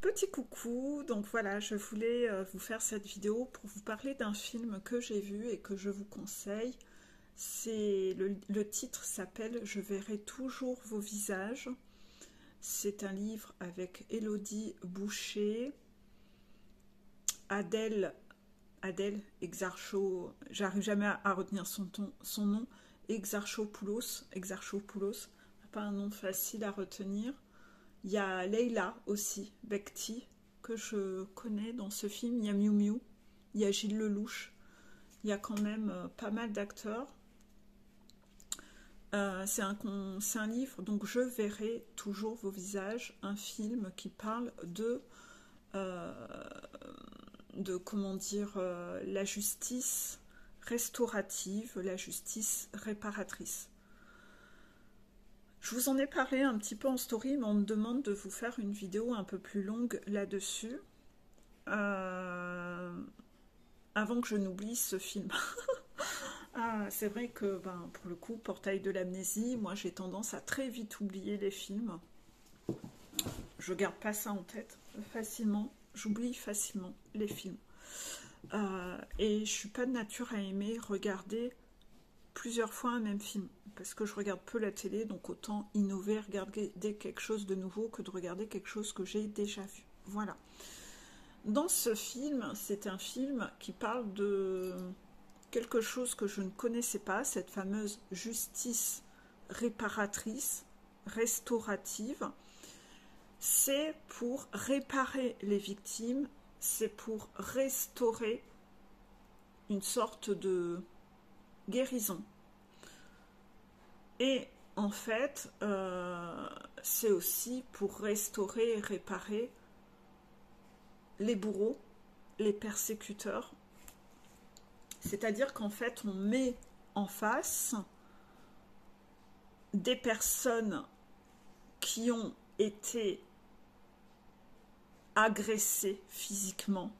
Petit coucou, donc voilà, je voulais vous faire cette vidéo pour vous parler d'un film que j'ai vu et que je vous conseille. Le titre s'appelle Je verrai toujours vos visages. C'est un livre avec Élodie Boucher, Adèle Exarchopoulos, j'arrive jamais à retenir son nom, Exarchopoulos, pas un nom facile à retenir. Il y a Leila aussi, Bekti, que je connais dans ce film. Il y a Miu Miu, il y a Gilles Lelouch. Il y a quand même pas mal d'acteurs. C'est un livre, donc je verrai toujours vos visages, un film qui parle comment dire, la justice restaurative, la justice réparatrice. Je vous en ai parlé un petit peu en story, mais on me demande de vous faire une vidéo un peu plus longue là-dessus. Avant que je n'oublie ce film. C'est vrai que, pour le coup, Portail de l'amnésie, moi j'ai tendance à très vite oublier les films. Je garde pas ça en tête facilement. J'oublie facilement les films. Et je suis pas de nature à aimer regarder plusieurs fois un même film, parce que je regarde peu la télé, donc autant innover, regarder quelque chose de nouveau que de regarder quelque chose que j'ai déjà vu. Voilà. Dans ce film, c'est un film qui parle de quelque chose que je ne connaissais pas, cette fameuse justice réparatrice, restaurative. C'est pour réparer les victimes, c'est pour restaurer une sorte de guérison. Et en fait, c'est aussi pour restaurer et réparer les bourreaux, les persécuteurs. C'est-à-dire qu'en fait, on met en face des personnes qui ont été agressées physiquement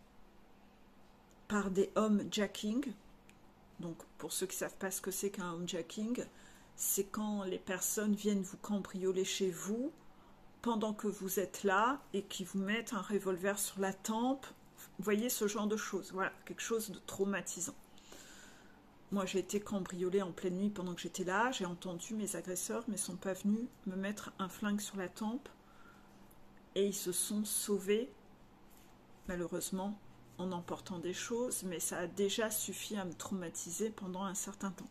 par des homejacking. Donc, pour ceux qui ne savent pas ce que c'est qu'un homejacking, c'est quand les personnes viennent vous cambrioler chez vous pendant que vous êtes là et qui vous mettent un revolver sur la tempe. Vous voyez ce genre de choses. Voilà, quelque chose de traumatisant. Moi, j'ai été cambriolée en pleine nuit pendant que j'étais là. J'ai entendu mes agresseurs, mais ne sont pas venus me mettre un flingue sur la tempe. Et ils se sont sauvés, malheureusement, en emportant des choses, mais ça a déjà suffi à me traumatiser pendant un certain temps.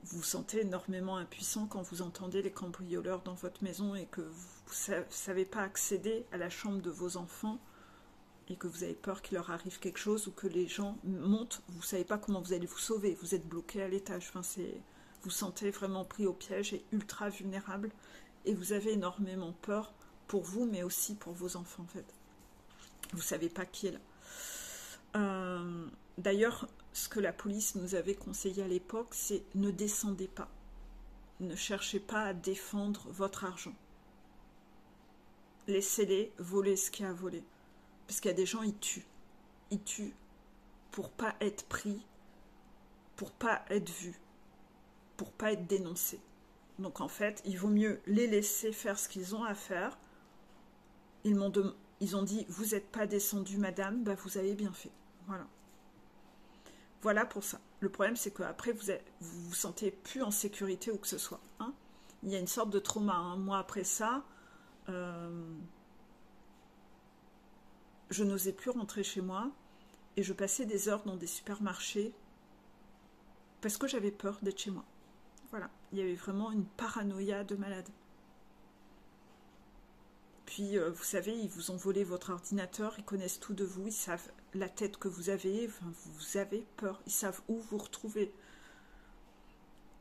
Vous vous sentez énormément impuissant quand vous entendez les cambrioleurs dans votre maison et que vous ne savez pas accéder à la chambre de vos enfants et que vous avez peur qu'il leur arrive quelque chose ou que les gens montent, vous ne savez pas comment vous allez vous sauver, vous êtes bloqué à l'étage, vous vous sentez vraiment pris au piège et ultra vulnérable et vous avez énormément peur pour vous mais aussi pour vos enfants en fait. Vous ne savez pas qui est là. D'ailleurs, ce que la police nous avait conseillé à l'époque, c'est ne descendez pas. Ne cherchez pas à défendre votre argent. Laissez-les voler ce qu'il y a à voler. Parce qu'il y a des gens, ils tuent. Ils tuent pour pas être pris, pour pas être vus, pour pas être dénoncés. Donc en fait, il vaut mieux les laisser faire ce qu'ils ont à faire. Ils ont dit, vous n'êtes pas descendue, madame, vous avez bien fait. Voilà. Voilà pour ça. Le problème, c'est qu'après, vous vous sentez plus en sécurité ou que ce soit. Hein. Il y a une sorte de trauma. Hein. Moi, après ça, je n'osais plus rentrer chez moi et je passais des heures dans des supermarchés parce que j'avais peur d'être chez moi. Voilà. Il y avait vraiment une paranoïa de malade. Puis, vous savez, ils vous ont volé votre ordinateur, ils connaissent tout de vous, ils savent la tête que vous avez, vous avez peur, ils savent où vous retrouver.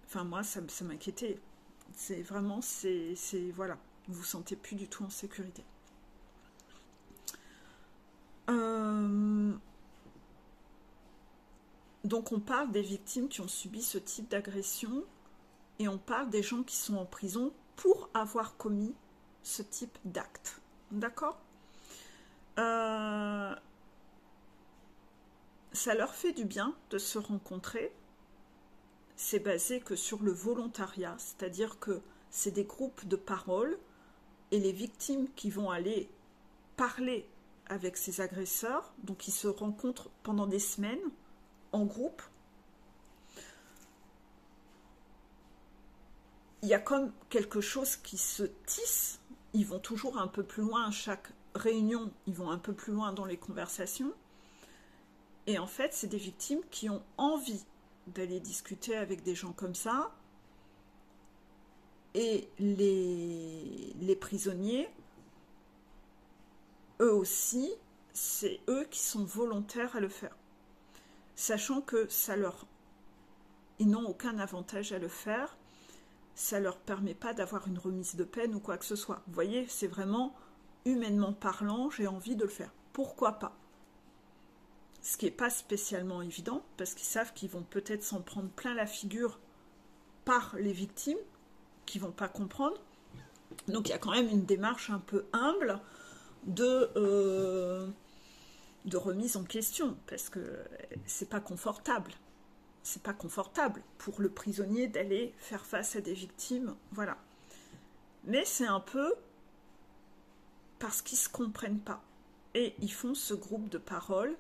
Enfin, moi, ça m'inquiétait. C'est vraiment, voilà, vous vous sentez plus du tout en sécurité. Donc, on parle des victimes qui ont subi ce type d'agression et on parle des gens qui sont en prison pour avoir commis ce type d'acte. D'accord ? Ça leur fait du bien de se rencontrer. C'est basé que sur le volontariat, c'est-à-dire que c'est des groupes de parole et les victimes qui vont aller parler avec ces agresseurs, donc ils se rencontrent pendant des semaines en groupe. Il y a comme quelque chose qui se tisse, ils vont toujours un peu plus loin, à chaque réunion, ils vont un peu plus loin dans les conversations, et en fait, c'est des victimes qui ont envie d'aller discuter avec des gens comme ça, et les prisonniers, eux aussi, c'est eux qui sont volontaires à le faire, sachant que ils n'ont aucun avantage à le faire, ça leur permet pas d'avoir une remise de peine ou quoi que ce soit. Vous voyez, c'est vraiment, humainement parlant, j'ai envie de le faire. Pourquoi pas? Ce qui n'est pas spécialement évident, parce qu'ils savent qu'ils vont peut-être s'en prendre plein la figure par les victimes, qui vont pas comprendre. Donc il y a quand même une démarche un peu humble de remise en question, parce que c'est pas confortable. C'est pas confortable pour le prisonnier d'aller faire face à des victimes, voilà. Mais c'est un peu parce qu'ils se comprennent pas. Et ils font ce groupe de parole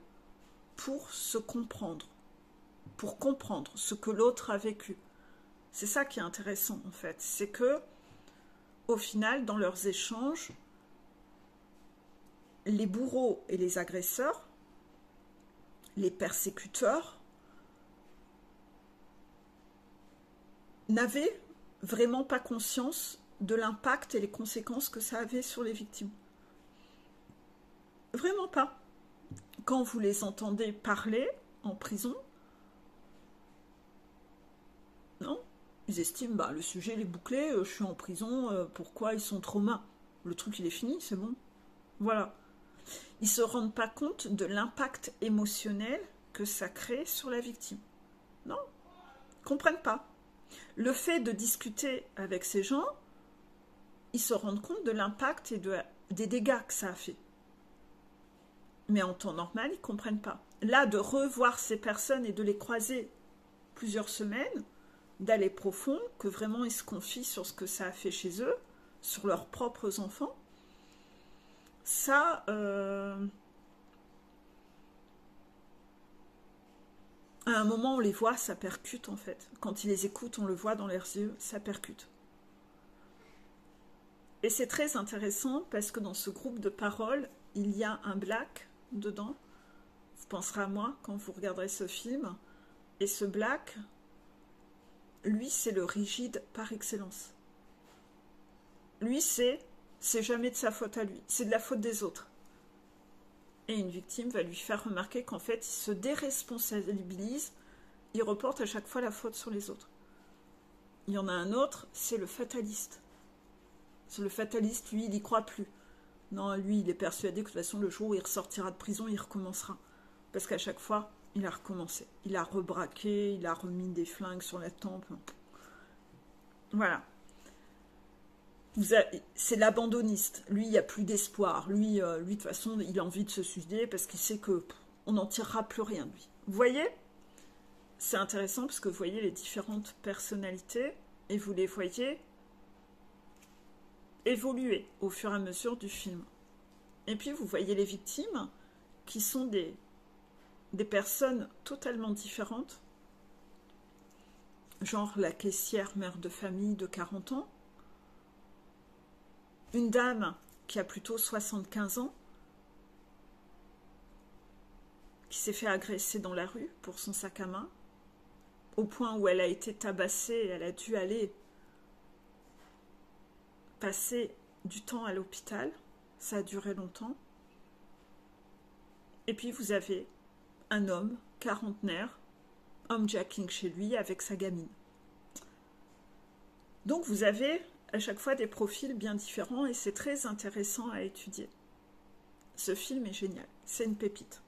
pour se comprendre, pour comprendre ce que l'autre a vécu. C'est ça qui est intéressant en fait, c'est que au final, dans leurs échanges, les bourreaux et les agresseurs, les persécuteurs, n'avaient vraiment pas conscience de l'impact et les conséquences que ça avait sur les victimes. Vraiment pas. Quand vous les entendez parler en prison, non, ils estiment, bah, le sujet il est bouclé, je suis en prison, pourquoi ils sont traumas? Le truc il est fini, c'est bon. Voilà. Ils ne se rendent pas compte de l'impact émotionnel que ça crée sur la victime. Non, ils ne comprennent pas. Le fait de discuter avec ces gens, ils se rendent compte de l'impact et des dégâts que ça a fait. Mais en temps normal, ils ne comprennent pas. Là, de revoir ces personnes et de les croiser plusieurs semaines, d'aller profond, que vraiment ils se confient sur ce que ça a fait chez eux, sur leurs propres enfants, ça, à un moment, on les voit, ça percute en fait. Quand ils les écoutent, on le voit dans leurs yeux, ça percute. Et c'est très intéressant parce que dans ce groupe de paroles, il y a un black dedans. Vous penserez à moi quand vous regarderez ce film. Et ce black, lui, c'est le rigide par excellence. Lui, c'est jamais de sa faute à lui, c'est de la faute des autres. Et une victime va lui faire remarquer qu'en fait, il se déresponsabilise, il reporte à chaque fois la faute sur les autres. Il y en a un autre, c'est le fataliste. C'est le fataliste, lui, il n'y croit plus. Non, lui, il est persuadé que de toute façon, le jour où il ressortira de prison, il recommencera. Parce qu'à chaque fois, il a recommencé. Il a rebraqué, il a remis des flingues sur la tempe. Voilà. C'est l'abandonniste. Lui, il n'y a plus d'espoir. Lui, de toute façon, il a envie de se suicider parce qu'il sait qu'on n'en tirera plus rien de lui. Vous voyez? C'est intéressant parce que vous voyez les différentes personnalités et vous les voyez évoluer au fur et à mesure du film. Et puis, vous voyez les victimes qui sont des personnes totalement différentes. Genre la caissière mère de famille de 40 ans. Une dame qui a plutôt 75 ans, qui s'est fait agresser dans la rue pour son sac à main, au point où elle a été tabassée et elle a dû aller passer du temps à l'hôpital. Ça a duré longtemps. Et puis vous avez un homme quarantenaire, homejacking chez lui avec sa gamine. Donc vous avez à chaque fois des profils bien différents et c'est très intéressant à étudier. Ce film est génial, c'est une pépite.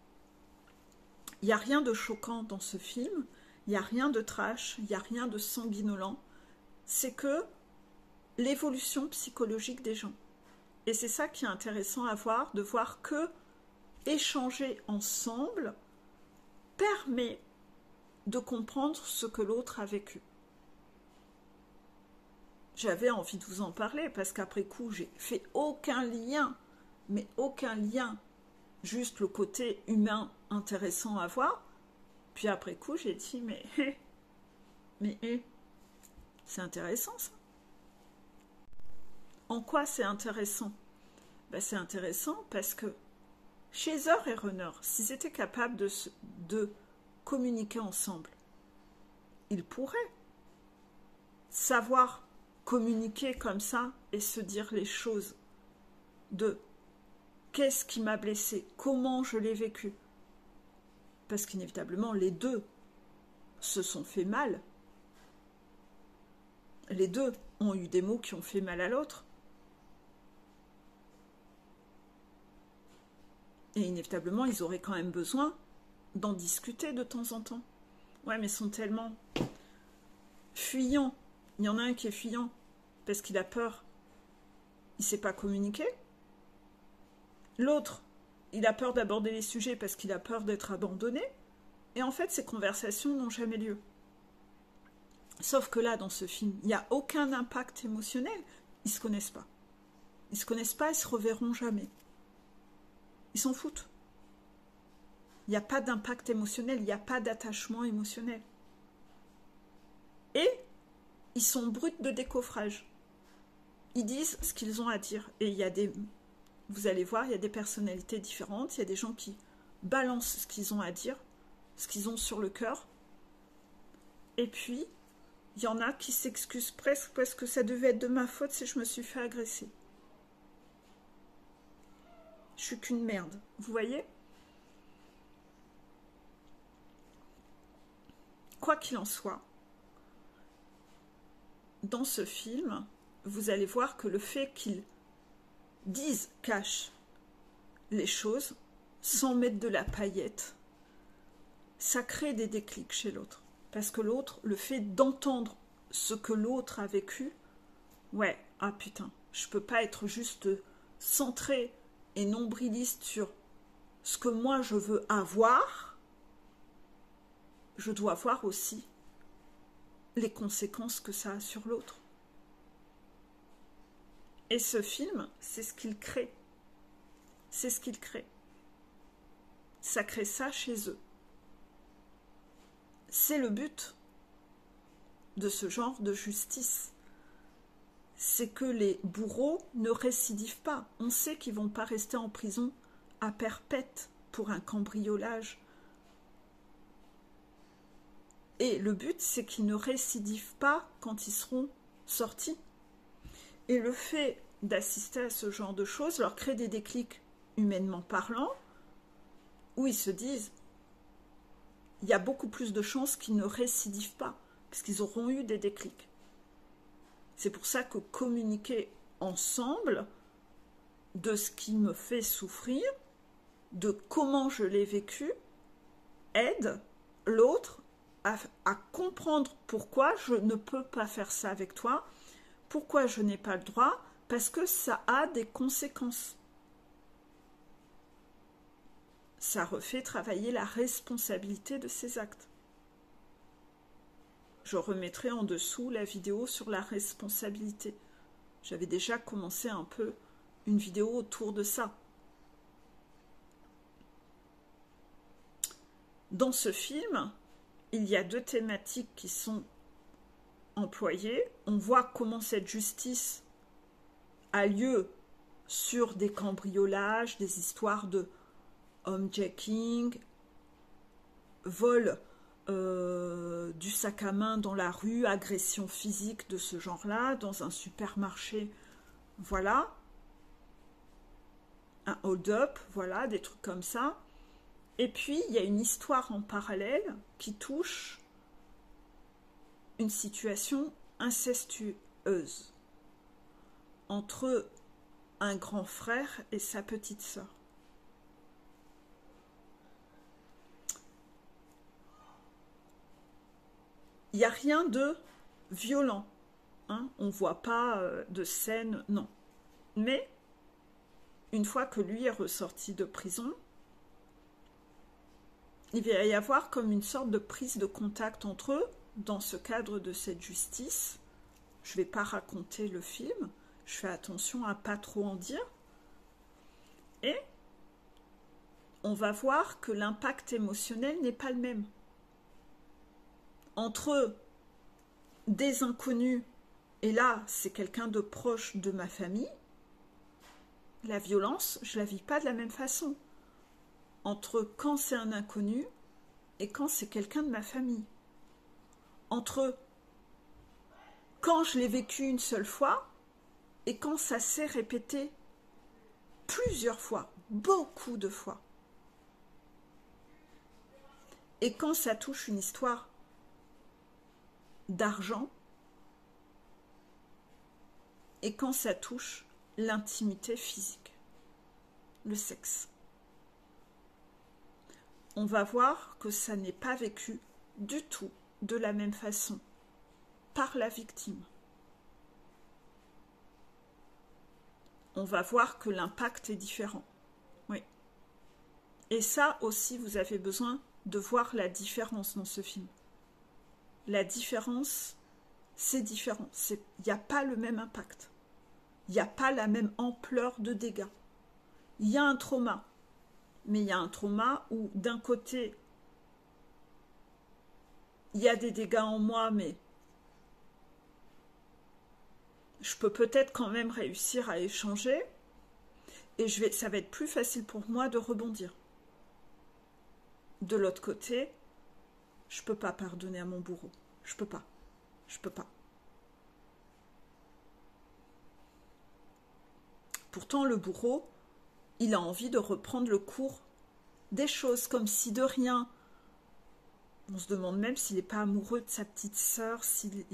Il n'y a rien de choquant dans ce film, il n'y a rien de trash, il n'y a rien de sanguinolent. C'est que l'évolution psychologique des gens. Et c'est ça qui est intéressant à voir, de voir que échanger ensemble permet de comprendre ce que l'autre a vécu. j'avais envie de vous en parler parce qu'après coup, j'ai fait aucun lien, mais aucun lien, juste le côté humain intéressant à voir. Puis après coup, j'ai dit, mais c'est intéressant ça. En quoi c'est intéressant? Ben, c'est intéressant parce que Chaser et Runner, s'ils étaient capables de communiquer ensemble, ils pourraient savoir communiquer comme ça et se dire les choses de qu'est-ce qui m'a blessé, comment je l'ai vécu. Parce qu'inévitablement, les deux se sont fait mal. Les deux ont eu des mots qui ont fait mal à l'autre. Et inévitablement, ils auraient quand même besoin d'en discuter de temps en temps. Ouais, mais ils sont tellement fuyants. Il y en a un qui est fuyant parce qu'il a peur. Il ne sait pas communiquer. L'autre, il a peur d'aborder les sujets parce qu'il a peur d'être abandonné. Et en fait, ces conversations n'ont jamais lieu. Sauf que là, dans ce film, il n'y a aucun impact émotionnel. Ils ne se connaissent pas. Ils ne se connaissent pas, ils se reverront jamais. Ils s'en foutent. Il n'y a pas d'impact émotionnel, il n'y a pas d'attachement émotionnel. Et ils sont bruts de décoffrage. Ils disent ce qu'ils ont à dire. Et il y a des... Vous allez voir, il y a des personnalités différentes. Il y a des gens qui balancent ce qu'ils ont à dire, ce qu'ils ont sur le cœur. Et puis, il y en a qui s'excusent presque parce que ça devait être de ma faute si je me suis fait agresser. Je suis qu'une merde. Vous voyez? Quoi qu'il en soit, dans ce film, vous allez voir que le fait qu'ils cachent les choses sans mettre de la paillette, ça crée des déclics chez l'autre. Parce que l'autre, le fait d'entendre ce que l'autre a vécu, ouais, ah putain, je peux pas être juste centré et nombriliste sur ce que moi je veux avoir, je dois voir aussi les conséquences que ça a sur l'autre. Et ce film, c'est ce qu'il crée. C'est ce qu'il crée. Ça crée ça chez eux. C'est le but de ce genre de justice. C'est que les bourreaux ne récidivent pas. On sait qu'ils ne vont pas rester en prison à perpète pour un cambriolage. Et le but, c'est qu'ils ne récidivent pas quand ils seront sortis. Et le fait d'assister à ce genre de choses leur crée des déclics humainement parlant, où ils se disent, il y a beaucoup plus de chances qu'ils ne récidivent pas, parce qu'ils auront eu des déclics. C'est pour ça que communiquer ensemble de ce qui me fait souffrir, de comment je l'ai vécu, aide l'autre à comprendre pourquoi je ne peux pas faire ça avec toi, pourquoi je n'ai pas le droit, parce que ça a des conséquences. Ça refait travailler la responsabilité de ses actes. Je remettrai en dessous la vidéo sur la responsabilité. J'avais déjà commencé un peu une vidéo autour de ça. Dans ce film, il y a deux thématiques qui sont employées. On voit comment cette justice a lieu sur des cambriolages, des histoires de homejacking, vol du sac à main dans la rue, agression physique de ce genre-là, dans un supermarché, voilà, un hold-up, voilà, des trucs comme ça. Et puis, il y a une histoire en parallèle qui touche une situation incestueuse entre un grand frère et sa petite sœur. Il n'y a rien de violent, hein? On ne voit pas de scène, non. Mais, une fois que lui est ressorti de prison, il va y avoir comme une sorte de prise de contact entre eux, dans ce cadre de cette justice. je ne vais pas raconter le film, je fais attention à pas trop en dire. Et on va voir que l'impact émotionnel n'est pas le même. Entre des inconnus, et là, c'est quelqu'un de proche de ma famille, la violence, je ne la vis pas de la même façon. Entre quand c'est un inconnu et quand c'est quelqu'un de ma famille. Entre quand je l'ai vécu une seule fois et quand ça s'est répété plusieurs fois, beaucoup de fois. Et quand ça touche une histoire d'argent et quand ça touche l'intimité physique, le sexe. On va voir que ça n'est pas vécu du tout de la même façon par la victime. On va voir que l'impact est différent. Oui. Et ça aussi, vous avez besoin de voir la différence dans ce film. La différence, c'est différent. Il n'y a pas le même impact. Il n'y a pas la même ampleur de dégâts. Il y a un trauma. Mais il y a un trauma où, d'un côté, il y a des dégâts en moi, mais je peux peut-être quand même réussir à échanger. Et ça va être plus facile pour moi de rebondir. De l'autre côté, je ne peux pas pardonner à mon bourreau. Je peux pas. Je peux pas. Pourtant, le bourreau, il a envie de reprendre le cours des choses, comme si de rien. On se demande même s'il n'est pas amoureux de sa petite sœur, s'il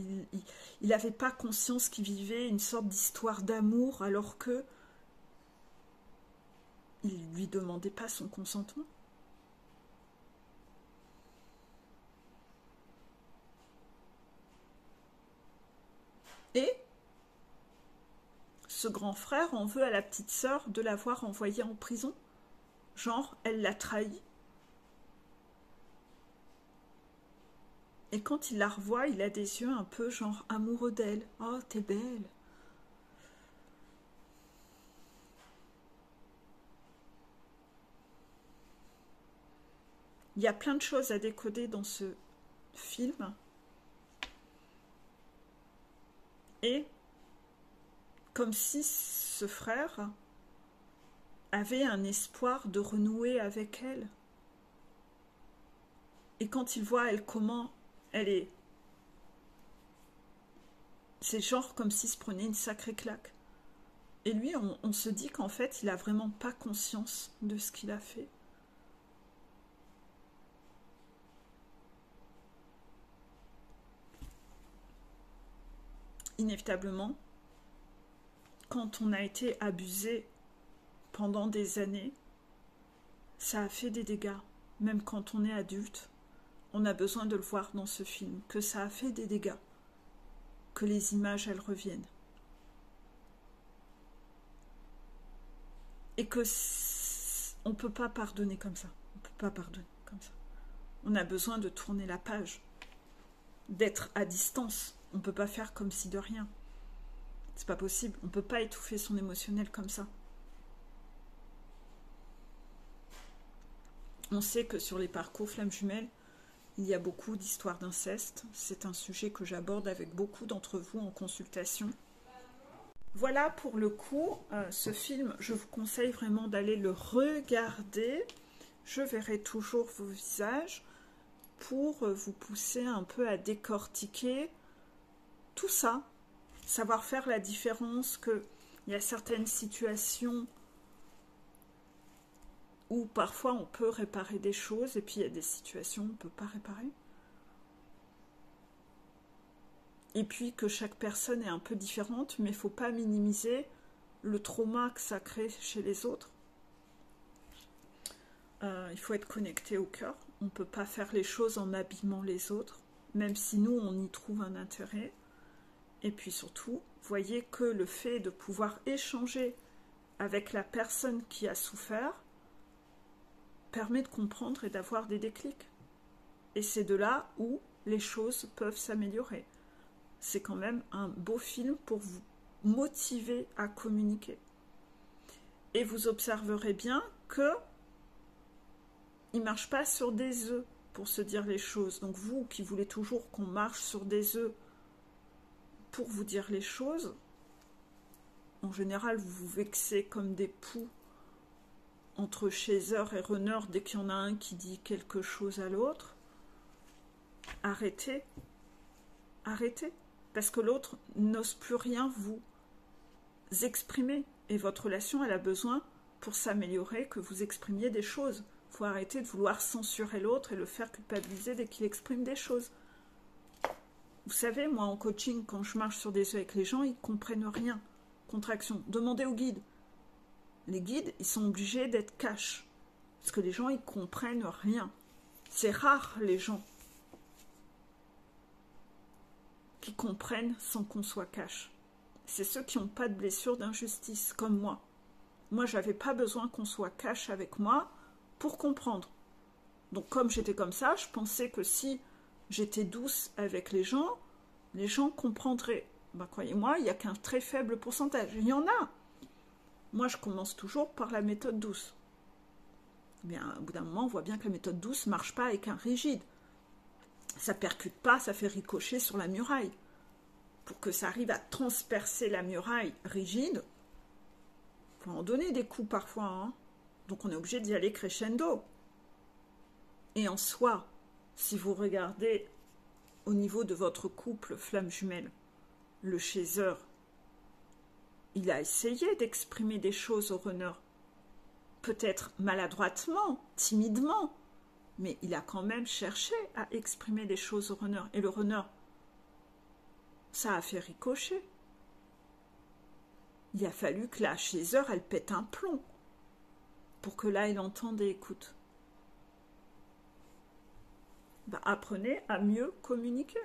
n'avait pas conscience qu'il vivait une sorte d'histoire d'amour, alors que il ne lui demandait pas son consentement. Et ce grand frère en veut à la petite sœur de l'avoir envoyée en prison. Genre, elle l'a trahi. Et quand il la revoit, il a des yeux un peu genre amoureux d'elle. Oh, t'es belle. Il y a plein de choses à décoder dans ce film. Et comme si ce frère avait un espoir de renouer avec elle. Et quand il voit elle comment elle est... C'est genre comme s'il se prenait une sacrée claque. Et lui, on se dit qu'en fait, il n'a vraiment pas conscience de ce qu'il a fait. Inévitablement, quand on a été abusé pendant des années, ça a fait des dégâts. Même quand on est adulte, on a besoin de le voir dans ce film, que ça a fait des dégâts, que les images, elles reviennent. Et que on ne peut pas pardonner comme ça. On ne peut pas pardonner comme ça. On a besoin de tourner la page, d'être à distance. On ne peut pas faire comme si de rien. C'est pas possible. On ne peut pas étouffer son émotionnel comme ça. On sait que sur les parcours flammes jumelles, il y a beaucoup d'histoires d'inceste. C'est un sujet que j'aborde avec beaucoup d'entre vous en consultation. Voilà pour le coup, ce film, je vous conseille vraiment d'aller le regarder. Je verrai toujours vos visages pour vous pousser un peu à décortiquer tout ça. Savoir faire la différence qu'il y a certaines situations où parfois on peut réparer des choses et puis il y a des situations où on ne peut pas réparer. Et puis que chaque personne est un peu différente, mais il ne faut pas minimiser le trauma que ça crée chez les autres. Il faut être connecté au cœur. On ne peut pas faire les choses en abîmant les autres, même si nous, on y trouve un intérêt. Et puis surtout, voyez que le fait de pouvoir échanger avec la personne qui a souffert permet de comprendre et d'avoir des déclics. Et c'est de là où les choses peuvent s'améliorer. c'est quand même un beau film pour vous motiver à communiquer. Et vous observerez bien que il ne marche pas sur des œufs pour se dire les choses. Donc vous qui voulez toujours qu'on marche sur des œufs pour vous dire les choses, en général vous vous vexez comme des poux entre chaser et runner dès qu'il y en a un qui dit quelque chose à l'autre. Arrêtez. Arrêtez. Parce que l'autre n'ose plus rien vous exprimer. Et votre relation, elle a besoin, pour s'améliorer, que vous exprimiez des choses. Il faut arrêter de vouloir censurer l'autre et le faire culpabiliser dès qu'il exprime des choses. Vous savez, moi en coaching, quand je marche sur des œufs avec les gens, ils ne comprennent rien. Contraction. Demandez aux guides. Les guides, ils sont obligés d'être cash. Parce que les gens, ils ne comprennent rien. C'est rare, les gens qui comprennent sans qu'on soit cash. C'est ceux qui n'ont pas de blessure d'injustice, comme moi. Moi, je n'avais pas besoin qu'on soit cash avec moi pour comprendre. Donc, comme j'étais comme ça, je pensais que si j'étais douce avec les gens comprendraient. Ben, croyez-moi, il n'y a qu'un très faible pourcentage. Il y en a. Moi, je commence toujours par la méthode douce. Bien, au bout d'un moment, on voit bien que la méthode douce ne marche pas avec un rigide. Ça ne percute pas, ça fait ricocher sur la muraille. Pour que ça arrive à transpercer la muraille rigide, il faut en donner des coups parfois. Hein. Donc on est obligé d'y aller crescendo. Et en soi, si vous regardez au niveau de votre couple flamme jumelle, le chaser, il a essayé d'exprimer des choses au runner. Peut-être maladroitement, timidement, mais il a quand même cherché à exprimer des choses au runner. Et le runner, ça a fait ricocher. Il a fallu que la chaser, elle pète un plomb pour que là, il entende et écoute. Ben, apprenez à mieux communiquer,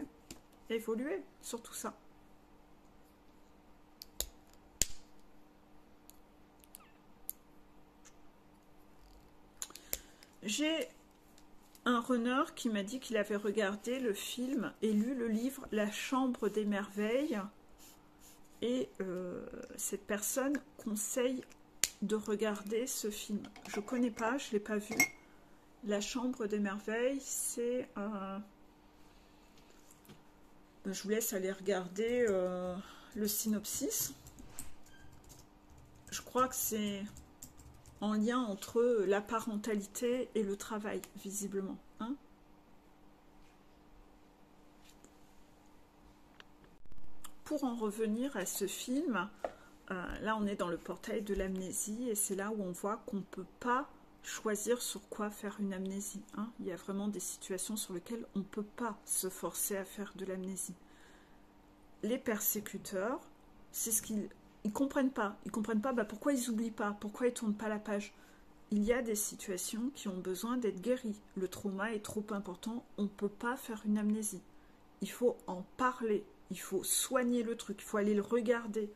évoluer sur tout ça. J'ai un runner qui m'a dit qu'il avait regardé le film et lu le livre La Chambre des Merveilles. Et cette personne conseille de regarder ce film. Je ne connais pas, je ne l'ai pas vu. La Chambre des Merveilles, c'est... je vous laisse aller regarder le synopsis. Je crois que c'est en lien entre la parentalité et le travail, visiblement. Hein? Pour en revenir à ce film, là on est dans le portail de l'amnésie et c'est là où on voit qu'on ne peut pas choisir sur quoi faire une amnésie. Hein. Il y a vraiment des situations sur lesquelles on ne peut pas se forcer à faire de l'amnésie. Les persécuteurs, c'est ce qu'ils ne comprennent pas. Ils ne comprennent pas pourquoi ils n'oublient pas, pourquoi ils ne tournent pas la page. Il y a des situations qui ont besoin d'être guéries. Le trauma est trop important, on ne peut pas faire une amnésie. Il faut en parler, il faut soigner le truc, il faut aller le regarder.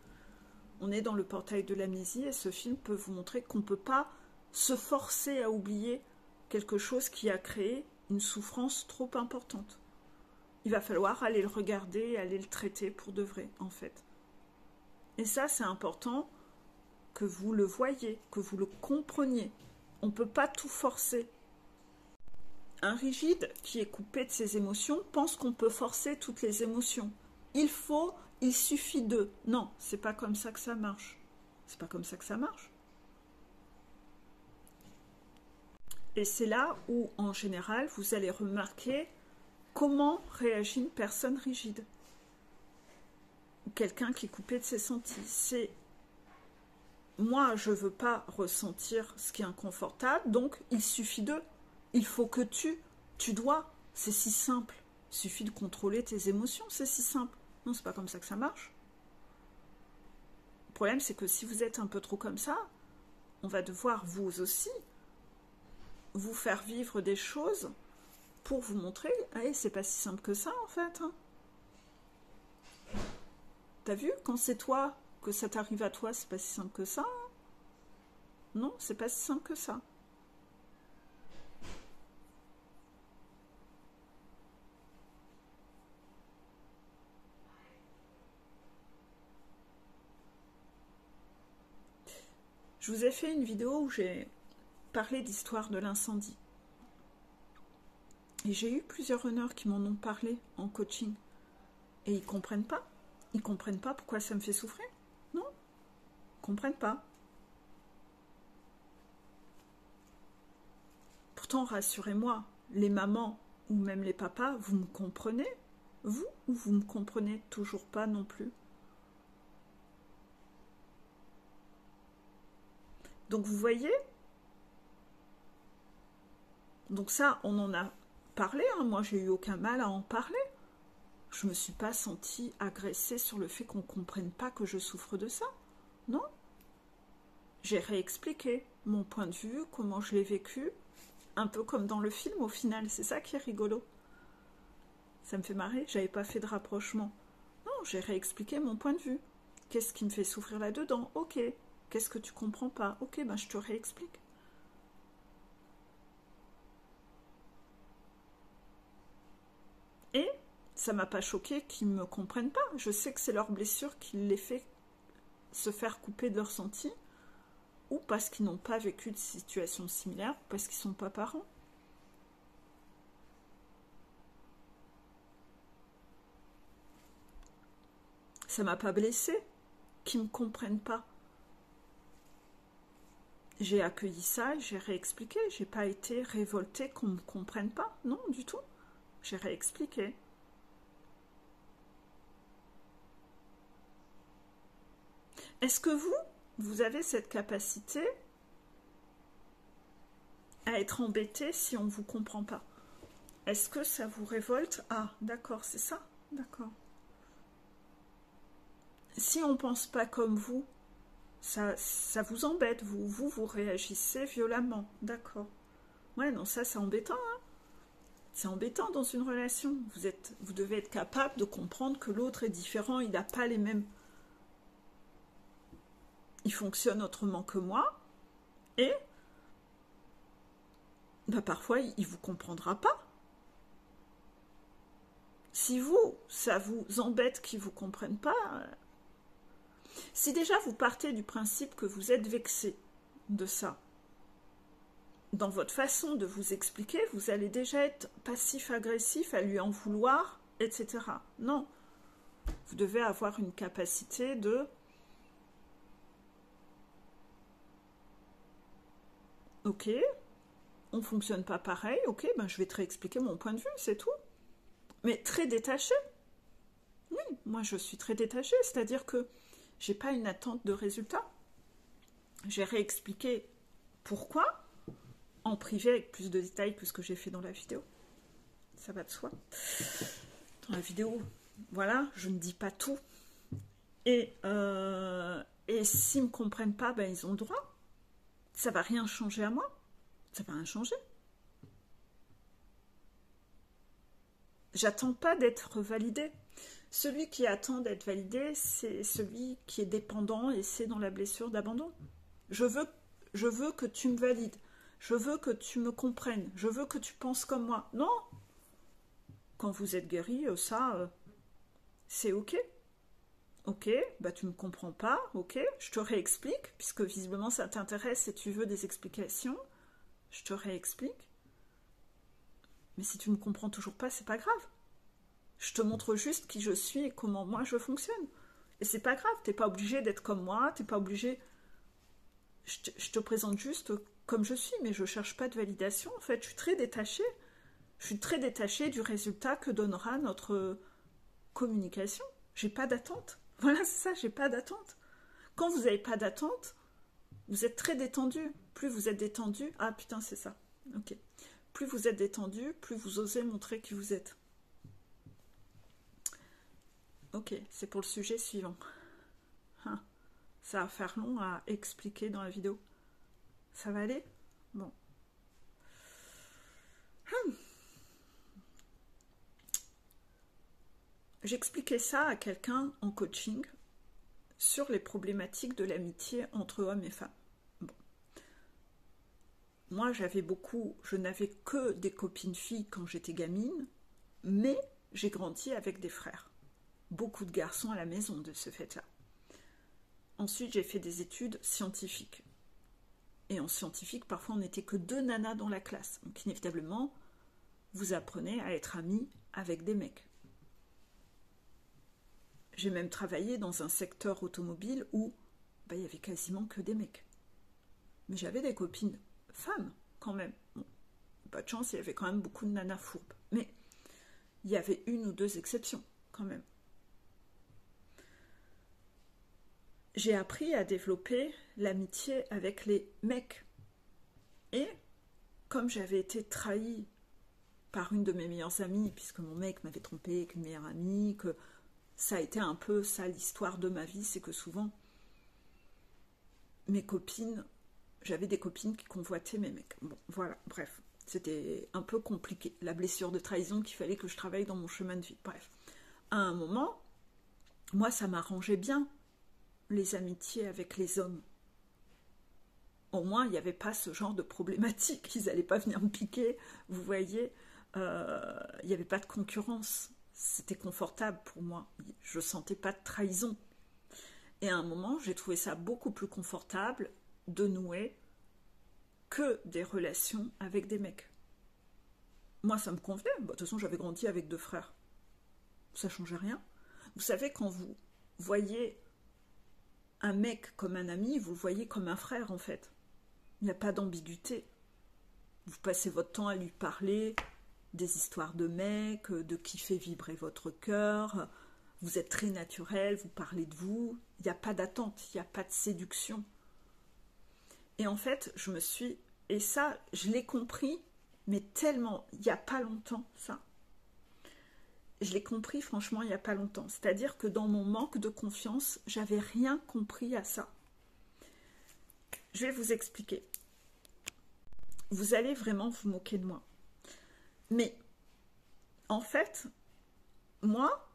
On est dans le portail de l'amnésie et ce film peut vous montrer qu'on ne peut pas se forcer à oublier quelque chose qui a créé une souffrance trop importante. Il va falloir aller le regarder, aller le traiter pour de vrai, en fait. Et ça, c'est important que vous le voyez, que vous le compreniez. On ne peut pas tout forcer. Un rigide qui est coupé de ses émotions pense qu'on peut forcer toutes les émotions. Il suffit de. Non, c'est pas comme ça que ça marche. C'est pas comme ça que ça marche. Et c'est là où, en général, vous allez remarquer comment réagit une personne rigide. Ou quelqu'un qui est coupé de ses sentis. C'est moi, je ne veux pas ressentir ce qui est inconfortable, donc il suffit de. Il faut que tu dois. C'est si simple. Il suffit de contrôler tes émotions, c'est si simple. Non, c'est pas comme ça que ça marche. Le problème, c'est que si vous êtes un peu trop comme ça, on va devoir, vous aussi, vous faire vivre des choses pour vous montrer, hey, c'est pas si simple que ça, en fait. Hein. T'as vu, quand c'est toi, que ça t'arrive à toi, c'est pas si simple que ça. Hein. Non, c'est pas si simple que ça. Je vous ai fait une vidéo où j'ai parlé d'histoire de l'incendie. Et j'ai eu plusieurs runners qui m'en ont parlé en coaching. Et ils comprennent pas. Ils comprennent pas pourquoi ça me fait souffrir. Non, ils comprennent pas. Pourtant, rassurez-moi, les mamans ou même les papas, vous me comprenez? Vous, ou vous me comprenez toujours pas non plus? Donc vous voyez? Donc ça, on en a parlé, hein. Moi j'ai eu aucun mal à en parler. Je me suis pas sentie agressée sur le fait qu'on comprenne pas que je souffre de ça. Non. J'ai réexpliqué mon point de vue, comment je l'ai vécu, un peu comme dans le film au final. C'est ça qui est rigolo. Ça me fait marrer, j'avais pas fait de rapprochement. Non, j'ai réexpliqué mon point de vue. Qu'est-ce qui me fait souffrir là-dedans? Ok. Qu'est-ce que tu comprends pas? Ok, ben je te réexplique. Et ça m'a pas choqué qu'ils me comprennent pas. Je sais que c'est leur blessure qui les fait se faire couper de leur senti, ou parce qu'ils n'ont pas vécu de situation similaire, ou parce qu'ils sont pas parents. Ça m'a pas blessé qu'ils me comprennent pas. J'ai accueilli ça, j'ai réexpliqué. J'ai pas été révoltée qu'on me comprenne pas. Non, du tout. J'ai réexpliqué. Est-ce que vous avez cette capacité à être embêté si on ne vous comprend pas? Est-ce que ça vous révolte? Ah, d'accord, c'est ça. D'accord. Si on ne pense pas comme vous, ça vous embête, vous réagissez violemment. D'accord. Ouais, non, ça c'est embêtant, hein. C'est embêtant dans une relation. Vous devez être capable de comprendre que l'autre est différent, il n'a pas les mêmes... Il fonctionne autrement que moi, et bah parfois il ne vous comprendra pas. Si ça vous embête qu'ils ne vous comprennent pas, si déjà vous partez du principe que vous êtes vexé de ça, dans votre façon de vous expliquer, vous allez déjà être passif-agressif à lui en vouloir, etc. Non. Vous devez avoir une capacité de... Ok, on ne fonctionne pas pareil, ok, ben je vais te réexpliquer mon point de vue, c'est tout. Mais très détaché. Oui, moi je suis très détachée, c'est-à-dire que j'ai pas une attente de résultat. J'ai réexpliqué pourquoi, en privé avec plus de détails que ce que j'ai fait dans la vidéo. Ça va de soi. Dans la vidéo, voilà, je ne dis pas tout. Et s'ils ne me comprennent pas, ben ils ont le droit. Ça va rien changer à moi. Ça va rien changer. J'attends pas d'être validé. Celui qui attend d'être validé, c'est celui qui est dépendant et c'est dans la blessure d'abandon. Je veux que tu me valides. Je veux que tu me comprennes. Je veux que tu penses comme moi. Non. Quand vous êtes guéri, c'est ok. Ok, bah tu me comprends pas, ok, je te réexplique, puisque visiblement ça t'intéresse et tu veux des explications, je te réexplique. Mais si tu me comprends toujours pas, c'est pas grave. Je te montre juste qui je suis et comment moi je fonctionne. Et c'est pas grave, t'es pas obligé d'être comme moi, t'es pas obligé... Je te présente juste comme je suis, mais je cherche pas de validation, en fait, je suis très détachée. Je suis très détachée du résultat que donnera notre communication. J'ai pas d'attente. Voilà, c'est ça, j'ai pas d'attente. Quand vous n'avez pas d'attente, vous êtes très détendu. Plus vous êtes détendu... Ah putain, c'est ça. Ok. Plus vous êtes détendu, plus vous osez montrer qui vous êtes. Ok, c'est pour le sujet suivant. Hein. Ça va faire long à expliquer dans la vidéo. Ça va aller? Bon. J'expliquais ça à quelqu'un en coaching sur les problématiques de l'amitié entre hommes et femmes. Bon. Moi, je n'avais que des copines filles quand j'étais gamine, mais j'ai grandi avec des frères. Beaucoup de garçons à la maison de ce fait-là. Ensuite, j'ai fait des études scientifiques. Et en scientifique, parfois on n'était que 2 nanas dans la classe. Donc inévitablement, vous apprenez à être amis avec des mecs. J'ai même travaillé dans un secteur automobile où il y avait quasiment que des mecs. Mais j'avais des copines femmes, quand même. Bon, pas de chance, il y avait quand même beaucoup de nanas fourbes. Mais il y avait 1 ou 2 exceptions, quand même. J'ai appris à développer l'amitié avec les mecs. Et comme j'avais été trahie par une de mes meilleures amies, puisque mon mec m'avait trompée avec une meilleure amie, que ça a été un peu ça l'histoire de ma vie, c'est que souvent, mes copines, j'avais des copines qui convoitaient mes mecs. Bon, voilà, bref, c'était un peu compliqué. La blessure de trahison qu'il fallait que je travaille dans mon chemin de vie. Bref, à un moment, moi, ça m'arrangeait bien, les amitiés avec les hommes. Au moins, il n'y avait pas ce genre de problématique. Ils n'allaient pas venir me piquer, vous voyez. Il n'y avait pas de concurrence. C'était confortable pour moi. Je ne sentais pas de trahison. Et à un moment, j'ai trouvé ça beaucoup plus confortable de nouer que des relations avec des mecs. Moi, ça me convenait. De toute façon, j'avais grandi avec 2 frères. Ça ne changeait rien. Vous savez, quand vous voyez un mec comme un ami, vous le voyez comme un frère, en fait. Il n'y a pas d'ambiguïté. Vous passez votre temps à lui parler des histoires de mecs, de qui fait vibrer votre cœur. Vous êtes très naturel, vous parlez de vous. Il n'y a pas d'attente, il n'y a pas de séduction. Et en fait, et ça, je l'ai compris, mais tellement, il n'y a pas longtemps, ça. Je l'ai compris, franchement, il n'y a pas longtemps. C'est-à-dire que dans mon manque de confiance, j'avais rien compris à ça. Je vais vous expliquer. Vous allez vraiment vous moquer de moi. Mais, en fait, moi,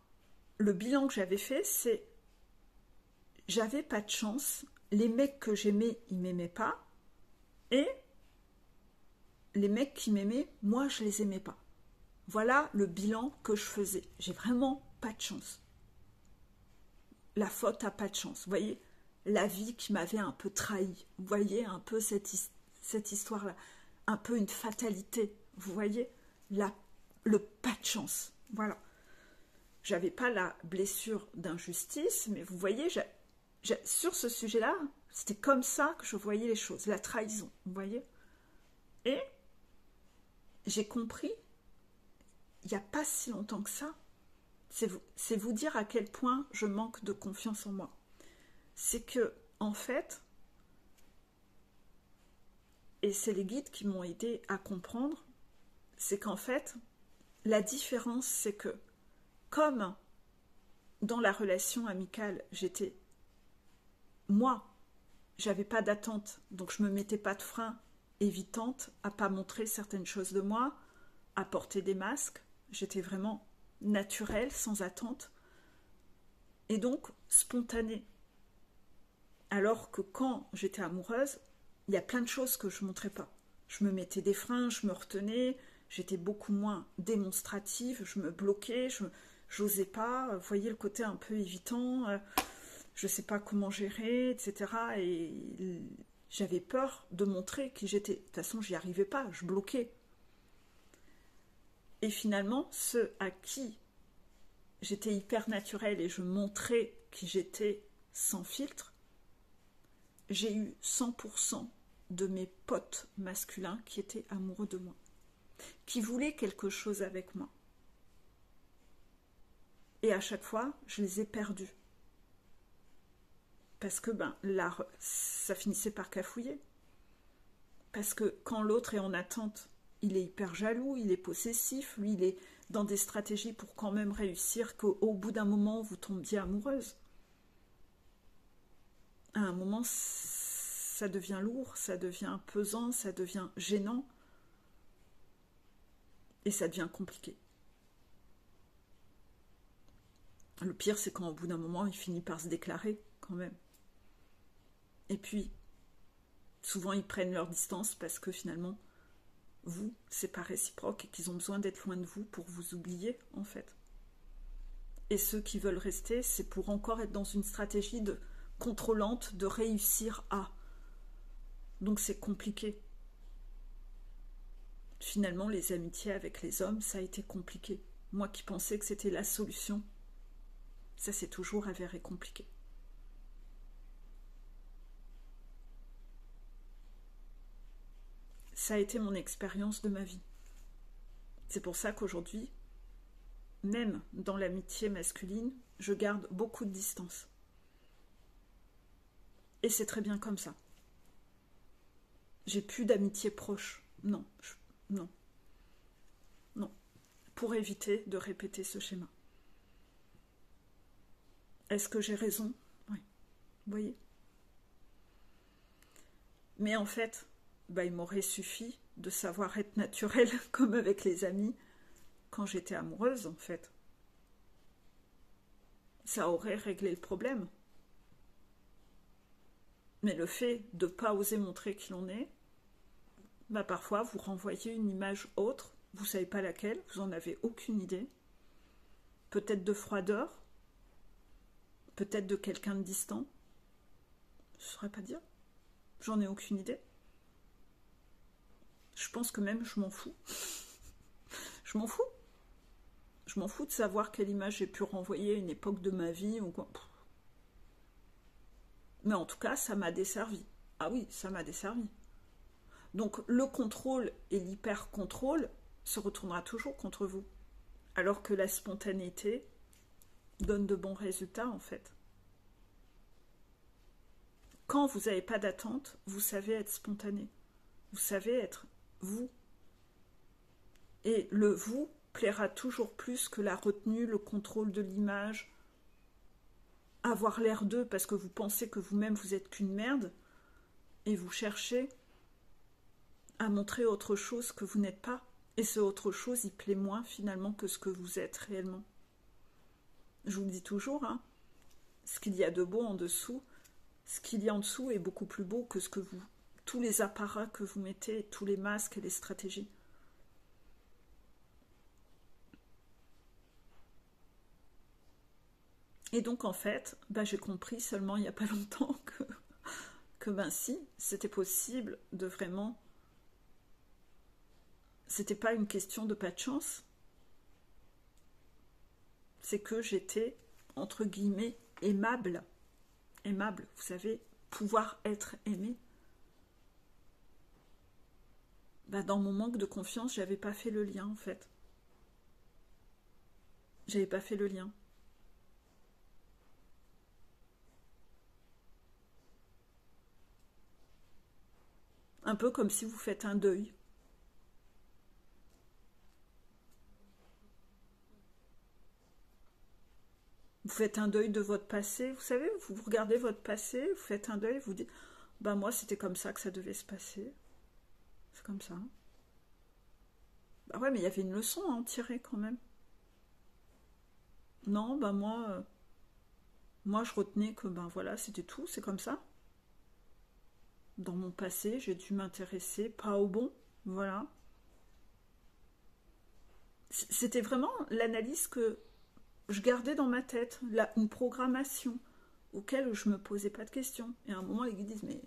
le bilan que j'avais fait, c'est j'avais pas de chance. Les mecs que j'aimais, ils m'aimaient pas. Et les mecs qui m'aimaient, moi, je les aimais pas. Voilà le bilan que je faisais. J'ai vraiment pas de chance. La faute a pas de chance. Vous voyez, la vie qui m'avait un peu trahi. Vous voyez un peu cette histoire-là. Un peu une fatalité. Vous voyez, le pas de chance. Voilà. J'avais pas la blessure d'injustice, mais vous voyez, sur ce sujet-là, c'était comme ça que je voyais les choses. La trahison, vous voyez. Et j'ai compris, il n'y a pas si longtemps que ça, c'est vous dire à quel point je manque de confiance en moi. C'est que, en fait, et c'est les guides qui m'ont aidé à comprendre, c'est qu'en fait, la différence, c'est que, comme dans la relation amicale, j'avais pas d'attente, donc je me mettais pas de frein évitante à pas montrer certaines choses de moi, à porter des masques. J'étais vraiment naturelle, sans attente, et donc spontanée. Alors que quand j'étais amoureuse, il y a plein de choses que je montrais pas. Je me mettais des freins, je me retenais, j'étais beaucoup moins démonstrative, je me bloquais, j'osais pas, vous voyez le côté un peu évitant, je sais pas comment gérer, etc. Et j'avais peur de montrer qui j'étais. De toute façon, j'y arrivais pas, je bloquais. Et finalement, ceux à qui j'étais hyper naturelle et je montrais qui j'étais sans filtre, j'ai eu 100% de mes potes masculins qui étaient amoureux de moi, qui voulaient quelque chose avec moi. Et à chaque fois, je les ai perdus. Parce que là, ça finissait par cafouiller. Parce que quand l'autre est en attente, il est hyper jaloux, il est possessif, lui il est dans des stratégies pour quand même réussir qu'au bout d'un moment vous tombiez amoureuse. À un moment, ça devient lourd, ça devient pesant, ça devient gênant et ça devient compliqué. Le pire, c'est quand au bout d'un moment, il finit par se déclarer quand même. Et puis, souvent ils prennent leur distance parce que finalement, vous, c'est pas réciproque et qu'ils ont besoin d'être loin de vous pour vous oublier, en fait. Et ceux qui veulent rester, c'est pour encore être dans une stratégie de contrôlante, de réussir à. Donc c'est compliqué. Finalement, les amitiés avec les hommes, ça a été compliqué. Moi qui pensais que c'était la solution, ça s'est toujours avéré compliqué. Ça a été mon expérience de ma vie. C'est pour ça qu'aujourd'hui, même dans l'amitié masculine, je garde beaucoup de distance. Et c'est très bien comme ça. J'ai plus d'amitié proche. Non, non, non. Pour éviter de répéter ce schéma. Est-ce que j'ai raison? Oui. Vous voyez? Mais en fait, il m'aurait suffi de savoir être naturelle comme avec les amis quand j'étais amoureuse, en fait. Ça aurait réglé le problème. Mais le fait de ne pas oser montrer qui l'on est, parfois vous renvoyez une image autre, vous ne savez pas laquelle, vous n'en avez aucune idée. Peut-être de froideur, peut-être de quelqu'un de distant. Je ne saurais pas dire. J'en ai aucune idée. Je pense que même je m'en fous. Je m'en fous. Je m'en fous de savoir quelle image j'ai pu renvoyer à une époque de ma vie ou quoi. Mais en tout cas, ça m'a desservi. Ah oui, ça m'a desservi. Donc le contrôle et l'hyper-contrôle se retournera toujours contre vous. Alors que la spontanéité donne de bons résultats en fait. Quand vous n'avez pas d'attente, vous savez être spontané. Vous savez être vous. Et le vous plaira toujours plus que la retenue, le contrôle de l'image, avoir l'air d'eux parce que vous pensez que vous-même vous êtes qu'une merde et vous cherchez à montrer autre chose que vous n'êtes pas. Et ce autre chose, il plaît moins finalement que ce que vous êtes réellement. Je vous le dis toujours, hein, ce qu'il y a de beau en dessous, ce qu'il y a en dessous est beaucoup plus beau que ce que vous, tous les apparats que vous mettez, tous les masques et les stratégies. Et donc en fait, j'ai compris seulement il n'y a pas longtemps que si, c'était possible de vraiment... C'était pas une question de pas de chance. C'est que j'étais, entre guillemets, aimable. Aimable, vous savez, pouvoir être aimé. Dans mon manque de confiance, j'avais pas fait le lien en fait. J'avais pas fait le lien. Un peu comme si vous faites un deuil. Vous faites un deuil de votre passé, vous savez, vous regardez votre passé, vous faites un deuil, vous dites, moi c'était comme ça que ça devait se passer. C'est comme ça. Ouais, mais il y avait une leçon à en tirer quand même. Non, moi je retenais que voilà, c'était tout, c'est comme ça. Dans mon passé, j'ai dû m'intéresser, pas au bon, voilà. C'était vraiment l'analyse que je gardais dans ma tête, une programmation auquel je me posais pas de questions. Et à un moment, les guides disent, mais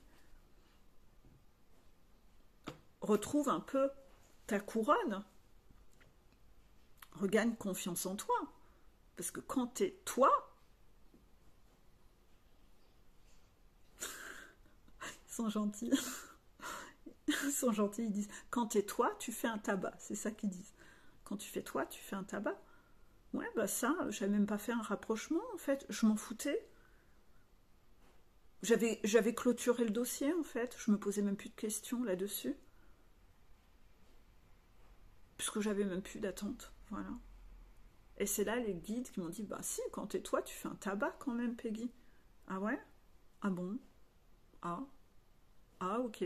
retrouve un peu ta couronne, regagne confiance en toi. Parce que quand t'es toi, ils sont gentils. Ils sont gentils, ils disent, quand t'es toi, tu fais un tabac. C'est ça qu'ils disent. Quand tu fais toi, tu fais un tabac. Ouais, ça, j'avais même pas fait un rapprochement, en fait. Je m'en foutais. J'avais clôturé le dossier, en fait. Je me posais même plus de questions là-dessus. Puisque j'avais même plus d'attente. Voilà. Et c'est là les guides qui m'ont dit, si, quand t'es toi, tu fais un tabac quand même, Peggy. Ah ouais? Ah bon? Ah. Ah, ok.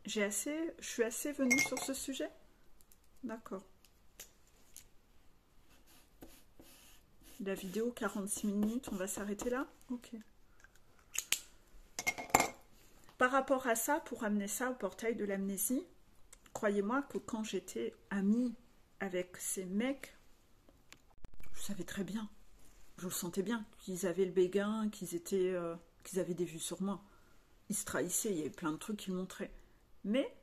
Je suis assez venue sur ce sujet? D'accord. La vidéo, 46 minutes, on va s'arrêter là? Ok. par rapport à ça, pour amener ça au portail de l'amnésie, croyez-moi que quand j'étais amie avec ces mecs, je savais très bien, je le sentais bien, qu'ils avaient le béguin, qu'ils avaient des vues sur moi. Ils se trahissaient, il y avait plein de trucs qu'ils montraient. Mais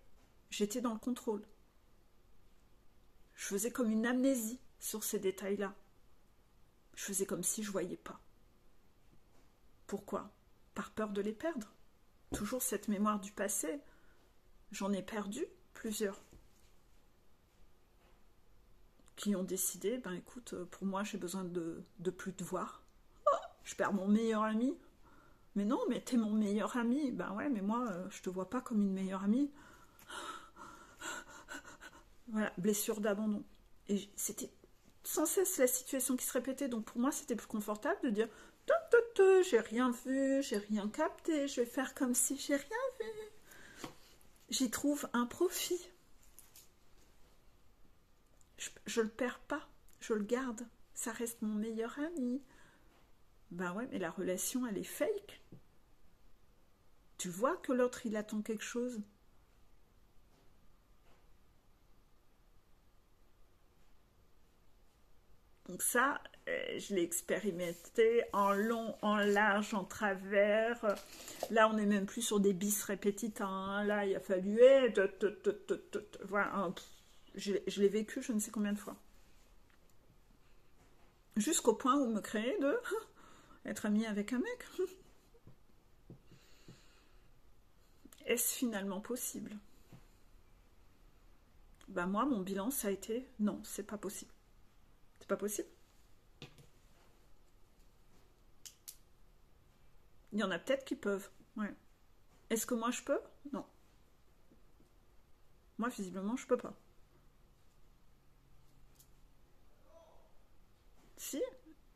j'étais dans le contrôle. Je faisais comme une amnésie sur ces détails-là. Je faisais comme si je ne voyais pas. Pourquoi? Par peur de les perdre. Toujours cette mémoire du passé. J'en ai perdu plusieurs. Qui ont décidé, ben écoute, pour moi j'ai besoin de plus te voir. Oh, je perds mon meilleur ami. Mais non, mais t'es mon meilleur ami. Ben ouais, mais moi, je te vois pas comme une meilleure amie. Voilà, blessure d'abandon. Et c'était sans cesse la situation qui se répétait. Donc pour moi, c'était plus confortable de dire j'ai rien vu, j'ai rien capté, je vais faire comme si j'ai rien vu. J'y trouve un profit. Je le perds pas, je le garde. Ça reste mon meilleur ami. Ben ouais, mais la relation, elle est fake. Tu vois que l'autre, il attend quelque chose. Donc ça, je l'ai expérimenté en long, en large, en travers. Là, on n'est même plus sur des bis répétita. Hein. Là, il a fallu... Voilà, je l'ai vécu je ne sais combien de fois. Jusqu'au point où me créer de être ami avec un mec. Est-ce finalement possible? Ben moi, mon bilan, ça a été non, c'est pas possible. C'est pas possible. Il y en a peut-être qui peuvent. Ouais. Est-ce que moi je peux? Non. Moi, visiblement, je peux pas. Si,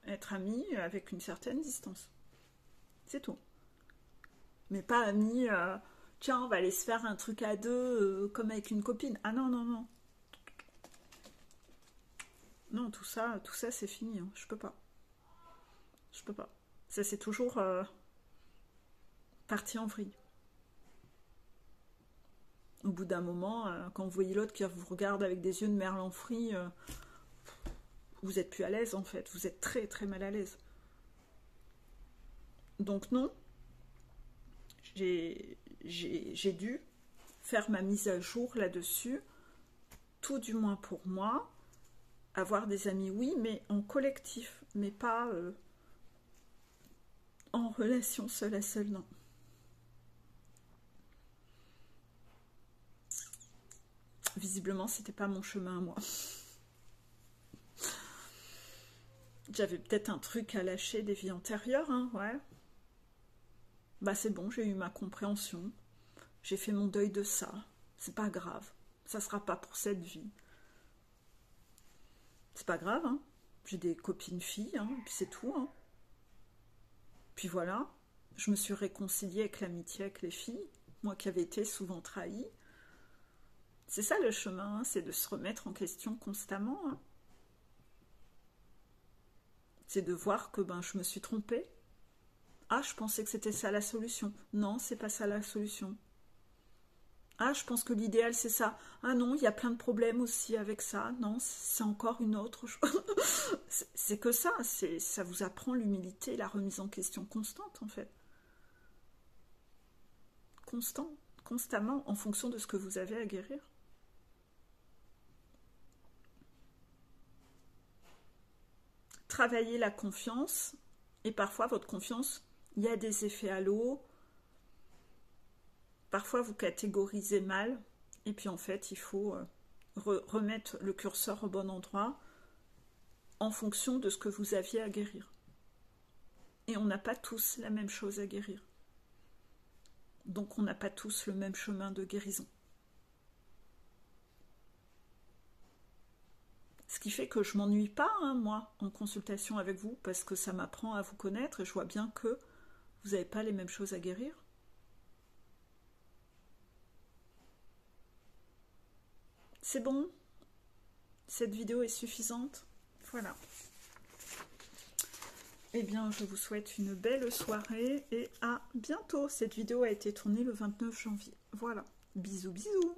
être ami avec une certaine distance. C'est tout. Mais pas ami, tiens, on va aller se faire un truc à deux, comme avec une copine. Ah non, non, non. Non, tout ça c'est fini. Hein. Je peux pas. Je peux pas. Ça, c'est toujours parti en vrille. Au bout d'un moment, quand vous voyez l'autre qui vous regarde avec des yeux de merlan frit, vous êtes plus à l'aise en fait. Vous êtes très très mal à l'aise. Donc non, j'ai dû faire ma mise à jour là-dessus, tout du moins pour moi. Avoir des amis, oui, mais en collectif, mais pas en relation seule à seule, non. Visiblement, c'était pas mon chemin à moi. J'avais peut-être un truc à lâcher des vies antérieures, hein, ouais. Bah c'est bon, j'ai eu ma compréhension. J'ai fait mon deuil de ça. C'est pas grave. Ça sera pas pour cette vie. C'est pas grave, hein. J'ai des copines filles, hein, puis c'est tout, hein. Puis voilà, je me suis réconciliée avec l'amitié avec les filles, moi qui avais été souvent trahie. C'est ça le chemin, hein, c'est de se remettre en question constamment. Hein. C'est de voir que ben, je me suis trompée. Ah, je pensais que c'était ça la solution. Non, c'est pas ça la solution. Ah, je pense que l'idéal c'est ça. Ah non, il y a plein de problèmes aussi avec ça. Non, c'est encore une autre chose. C'est que ça, ça vous apprend l'humilité, la remise en question constante en fait. Constamment, en fonction de ce que vous avez à guérir. Travaillez la confiance, et parfois votre confiance, il y a des effets à l'eau. Parfois vous catégorisez mal, et puis en fait il faut remettre le curseur au bon endroit en fonction de ce que vous aviez à guérir. Et on n'a pas tous la même chose à guérir. Donc on n'a pas tous le même chemin de guérison. Ce qui fait que je ne m'ennuie pas, hein, moi, en consultation avec vous, parce que ça m'apprend à vous connaître et je vois bien que vous n'avez pas les mêmes choses à guérir. C'est bon. Cette vidéo est suffisante. Voilà. eh bien, je vous souhaite une belle soirée et à bientôt. Cette vidéo a été tournée le 29 janvier. Voilà, bisous bisous.